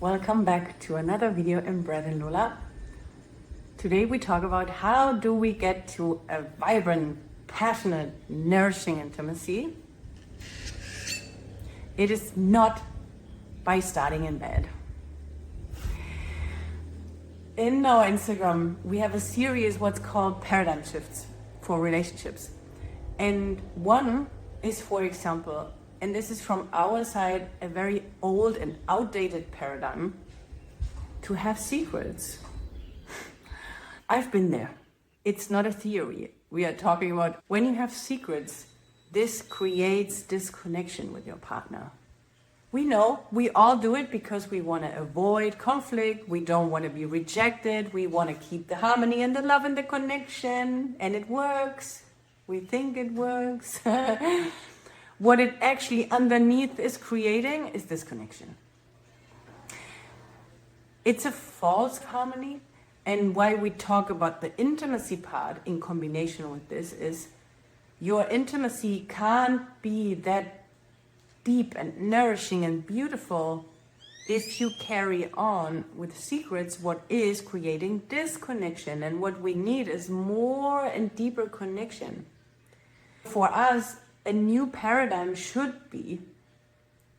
Welcome back to another video in Bread and Lola. Today we talk about how do we get to a vibrant, passionate, nourishing intimacy. It is not by starting in bed. In our Instagram, we have a series what's called paradigm shifts for relationships. And one is, for example, and this is from our side, a very old and outdated paradigm, to have secrets. I've been there. It's not a theory. We are talking about when you have secrets, this creates disconnection with your partner. We know we all do it because we want to avoid conflict. We don't want to be rejected. We want to keep the harmony and the love and the connection. And it works. We think it works. What it actually underneath is creating is disconnection. It's a false harmony. And why we talk about the intimacy part in combination with this is your intimacy can't be that deep and nourishing and beautiful if you carry on with secrets, what is creating disconnection. And what we need is more and deeper connection. For us, a new paradigm should be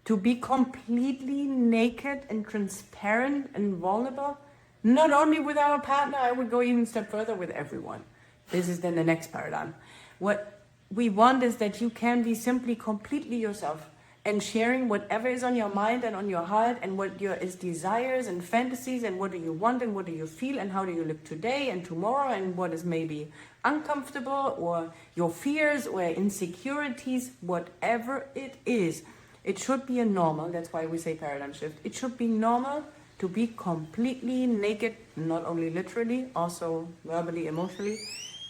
to be completely naked and transparent and vulnerable, not only with our partner, I would go even a step further with everyone. This is then the next paradigm. What we want is that you can be simply completely yourself and sharing whatever is on your mind and on your heart and what your is desires and fantasies and what do you want and what do you feel and how do you live today and tomorrow and what is maybe uncomfortable or your fears or insecurities, whatever it is. It should be a normal, that's why we say paradigm shift. It should be normal to be completely naked, not only literally, also verbally, emotionally,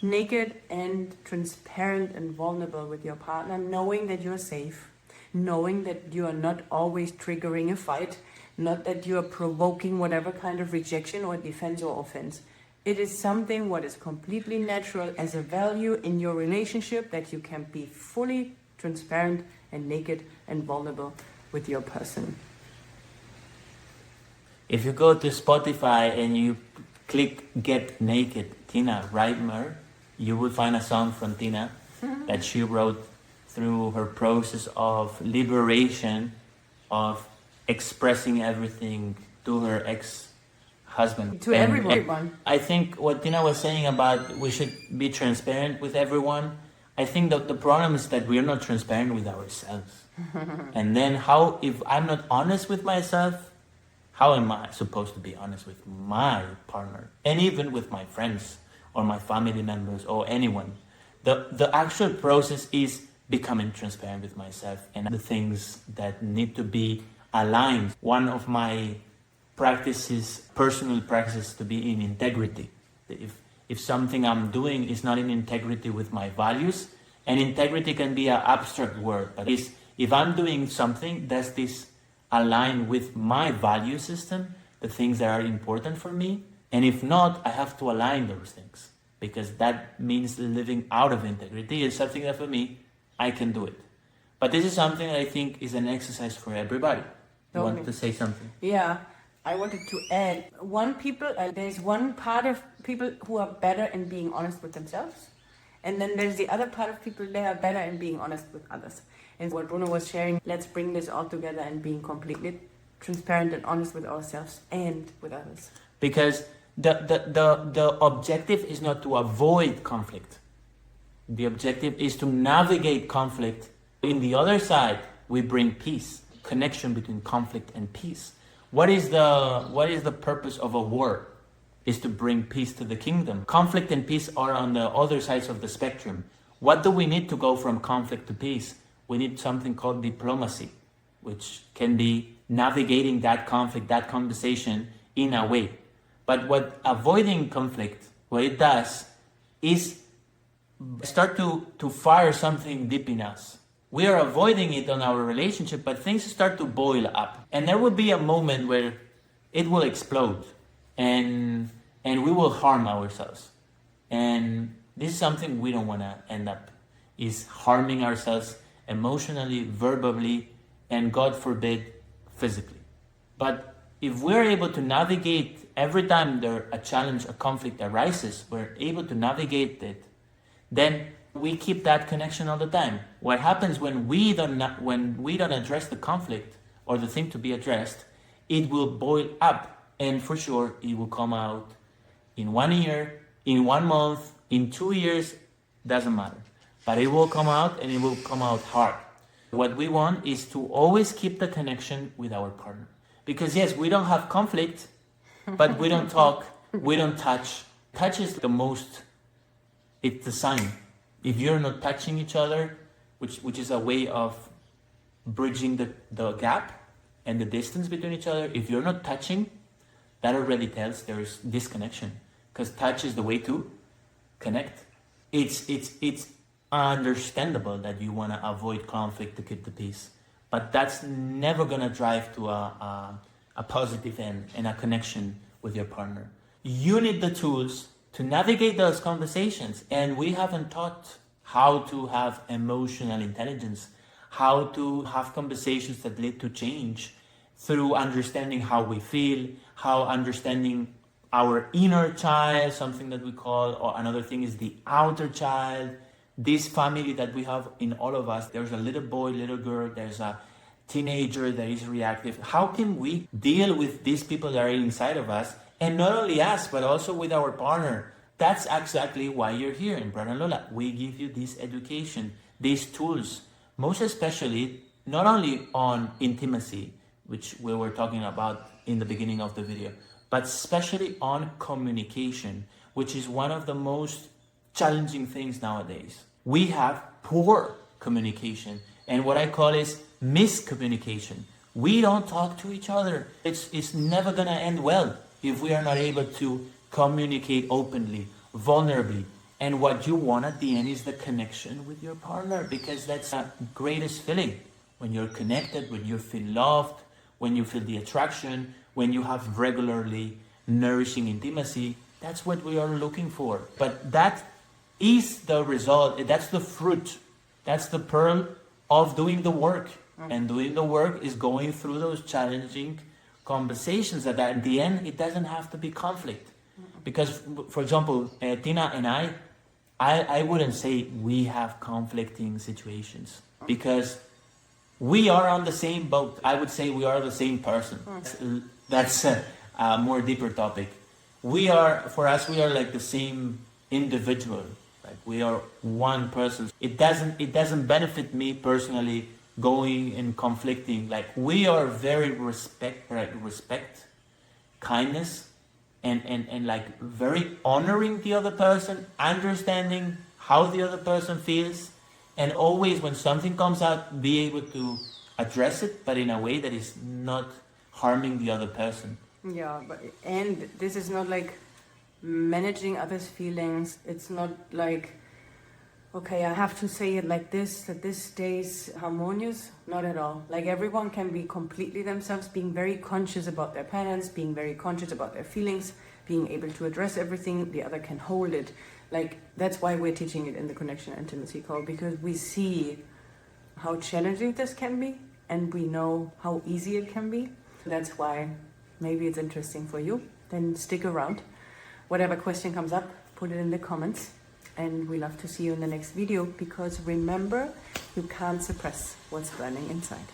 naked and transparent and vulnerable with your partner, knowing that you're safe, knowing that you are not always triggering a fight, not that you are provoking whatever kind of rejection or defense or offense. It is something what is completely natural as a value in your relationship, that you can be fully transparent and naked and vulnerable with your person. If you go to Spotify and you click Get Naked, Tina Reitmer, you will find a song from Tina that she wrote through her process of liberation, of expressing everything to her ex-husband. To everyone. I think what Tina was saying about we should be transparent with everyone, I think that the problem is that we're not transparent with ourselves. And then how, if I'm not honest with myself, how am I supposed to be honest with my partner? And even with my friends or my family members or anyone. The actual process is becoming transparent with myself and the things that need to be aligned. One of my practices, personal practices, to be in integrity. If something I'm doing is not in integrity with my values, and integrity can be an abstract word, but if I'm doing something, does this align with my value system, the things that are important for me? And if not, I have to align those things, because that means living out of integrity is something that for me, I can do it. But this is something that I think is an exercise for everybody. You want to say something? Yeah, I wanted to add, there's one part of people who are better in being honest with themselves. And then there's the other part of people that are better in being honest with others. And what Bruno was sharing, let's bring this all together and being completely transparent and honest with ourselves and with others. Because the objective is not to avoid conflict. The objective is to navigate conflict. In the other side, we bring peace, connection between conflict and peace. What is the purpose of a war? Is to bring peace to the kingdom. Conflict and peace are on the other sides of the spectrum. What do we need to go from conflict to peace? We need something called diplomacy, which can be navigating that conflict, that conversation in a way. But what avoiding conflict, what it does is start to fire something deep in us. We are avoiding it on our relationship, but things start to boil up. And there will be a moment where it will explode and we will harm ourselves. And this is something we don't want to end up, is harming ourselves emotionally, verbally, and God forbid, physically. But if we're able to navigate every time there a challenge, a conflict arises, we're able to navigate it, then we keep that connection all the time. What happens when we don't address the conflict or the thing to be addressed, it will boil up, and for sure it will come out in 1 year, in 1 month, in 2 years, doesn't matter. But it will come out, and it will come out hard. What we want is to always keep the connection with our partner. Because yes, we don't have conflict, but we don't talk, we don't touch. Touch is it's the sign. If you're not touching each other, which is a way of bridging the gap and the distance between each other, if you're not touching, that already tells there's disconnection. Because touch is the way to connect. It's understandable that you want to avoid conflict to keep the peace, but that's never going to drive to a positive end and a connection with your partner. You need the tools to navigate those conversations, and we haven't taught how to have emotional intelligence, how to have conversations that lead to change through understanding how we feel, how understanding our inner child, something that we call, or another thing is the outer child. This family that we have in all of us, there's a little boy, little girl, there's a teenager that is reactive. How can we deal with these people that are inside of us, and not only us, but also with our partner? That's exactly why you're here in Brother and Lola. We give you this education, these tools, most especially not only on intimacy, which we were talking about in the beginning of the video, but especially on communication, which is one of the most challenging things nowadays. We have poor communication, and what I call is miscommunication. We don't talk to each other. It's never gonna end well if we are not able to communicate openly, vulnerably. And what you want at the end is the connection with your partner, because that's the greatest feeling. When you're connected, when you feel loved, when you feel the attraction, when you have regularly nourishing intimacy, that's what we are looking for. But that is the result, that's the fruit, that's the pearl of doing the work. And doing the work is going through those challenging conversations that at the end, it doesn't have to be conflict. Because, for example, Tina and I wouldn't say we have conflicting situations, because we are on the same boat. I would say we are the same person. That's a more deeper topic. For us, we are like the same individual. Like we are one person. It doesn't benefit me personally going and conflicting. Like we are very respect, kindness, and like very honoring the other person, understanding how the other person feels, and always when something comes out, be able to address it, but in a way that is not harming the other person. Yeah, and this is not like managing others' feelings. It's not like, okay, I have to say it like this, that this stays harmonious. Not at all. Like everyone can be completely themselves, being very conscious about their patterns, being very conscious about their feelings, being able to address everything. The other can hold it. Like that's why we're teaching it in the Connection Intimacy call, because we see how challenging this can be, and we know how easy it can be. That's why maybe it's interesting for you. Then stick around. Whatever question comes up, put it in the comments. And we love to see you in the next video, because remember, you can't suppress what's burning inside.